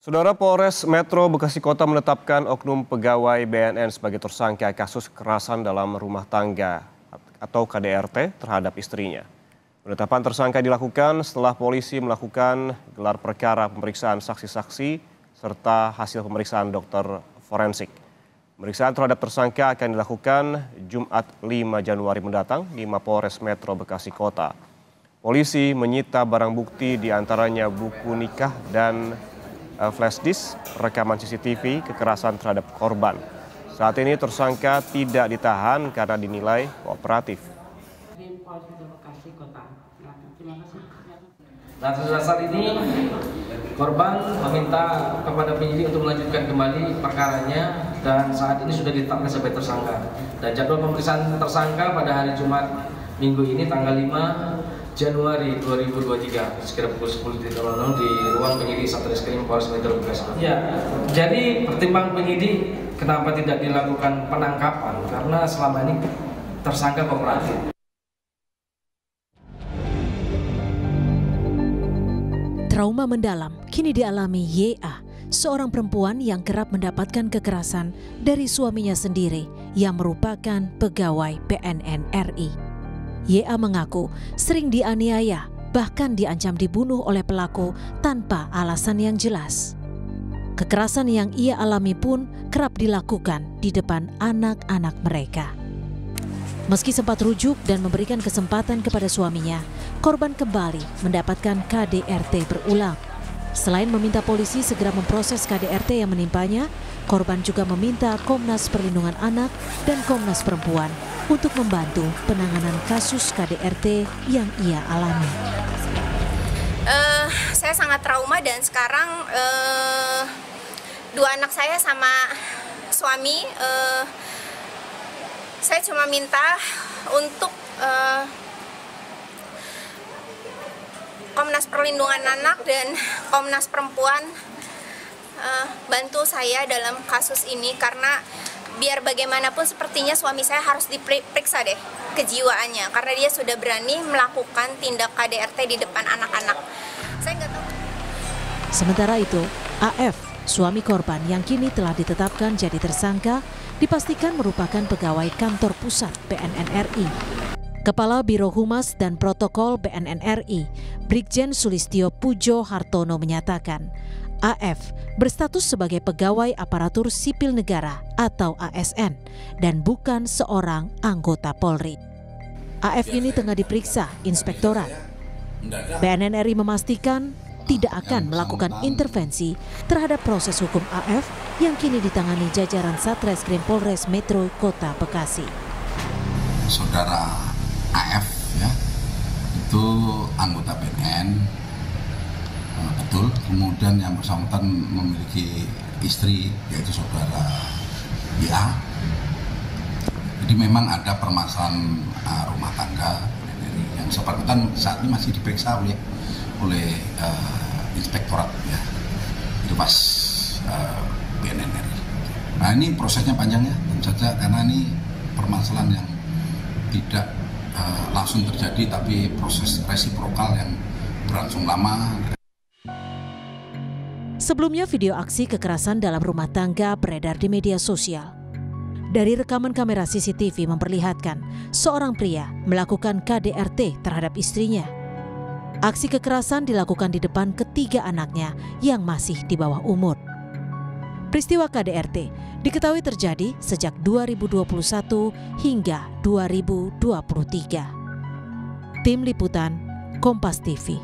Saudara, Polres Metro Bekasi Kota menetapkan oknum pegawai BNN sebagai tersangka kasus kekerasan dalam rumah tangga atau KDRT terhadap istrinya. Penetapan tersangka dilakukan setelah polisi melakukan gelar perkara pemeriksaan saksi-saksi serta hasil pemeriksaan dokter forensik. Pemeriksaan terhadap tersangka akan dilakukan Jumat 5 Januari mendatang di Mapolres Metro Bekasi Kota. Polisi menyita barang bukti diantaranya buku nikah dan flash disk rekaman CCTV kekerasan terhadap korban. Saat ini tersangka tidak ditahan karena dinilai kooperatif. Nah, saat ini korban meminta kepada penyidik untuk melanjutkan kembali perkaranya dan saat ini sudah ditetapkan sebagai tersangka. Dan jadwal pemeriksaan tersangka pada hari Jumat minggu ini tanggal 5 Januari 2023 sekitar pukul 10.00 di ruang penyidik Satreskrim Polres Metro Bekasi. Ya, jadi pertimbangan penyidik kenapa tidak dilakukan penangkapan karena selama ini tersangka kooperatif. Trauma mendalam kini dialami YA, seorang perempuan yang kerap mendapatkan kekerasan dari suaminya sendiri yang merupakan pegawai BNN RI. YA mengaku sering dianiaya, bahkan diancam dibunuh oleh pelaku tanpa alasan yang jelas. Kekerasan yang ia alami pun kerap dilakukan di depan anak-anak mereka. Meski sempat rujuk dan memberikan kesempatan kepada suaminya, korban kembali mendapatkan KDRT berulang. Selain meminta polisi segera memproses KDRT yang menimpanya, korban juga meminta Komnas Perlindungan Anak dan Komnas Perempuan untuk membantu penanganan kasus KDRT yang ia alami. Saya sangat trauma dan sekarang dua anak saya sama suami, saya cuma minta untuk Komnas Perlindungan Anak dan Komnas Perempuan bantu saya dalam kasus ini karena biar bagaimanapun sepertinya suami saya harus diperiksa deh kejiwaannya karena dia sudah berani melakukan tindak KDRT di depan anak-anak. Saya nggak tahu. Sementara itu, AF, suami korban yang kini telah ditetapkan jadi tersangka, dipastikan merupakan pegawai kantor pusat BNN RI. Kepala Biro Humas dan Protokol BNN RI, Brigjen Sulistyo Pujo Hartono menyatakan, AF berstatus sebagai pegawai aparatur sipil negara atau ASN dan bukan seorang anggota Polri. AF ini tengah diperiksa Inspektorat. BNN RI memastikan tidak akan melakukan intervensi terhadap proses hukum AF yang kini ditangani jajaran Satreskrim Polres Metro Kota Bekasi. Saudara AF ya, itu anggota BNN, betul. Kemudian yang bersangkutan memiliki istri yaitu saudara YA. Jadi memang ada permasalahan rumah tangga yang bersangkutan saat ini masih diperiksa oleh Inspektorat ya, itu pas BNN RI. Nah ini prosesnya panjang ya, tentu saja karena ini permasalahan yang tidak langsung terjadi tapi proses resiprokal yang berlangsung lama. Sebelumnya video aksi kekerasan dalam rumah tangga beredar di media sosial. Dari rekaman kamera CCTV memperlihatkan seorang pria melakukan KDRT terhadap istrinya. Aksi kekerasan dilakukan di depan ketiga anaknya yang masih di bawah umur. Peristiwa KDRT diketahui terjadi sejak 2021 hingga 2023. Tim Liputan, Kompas TV.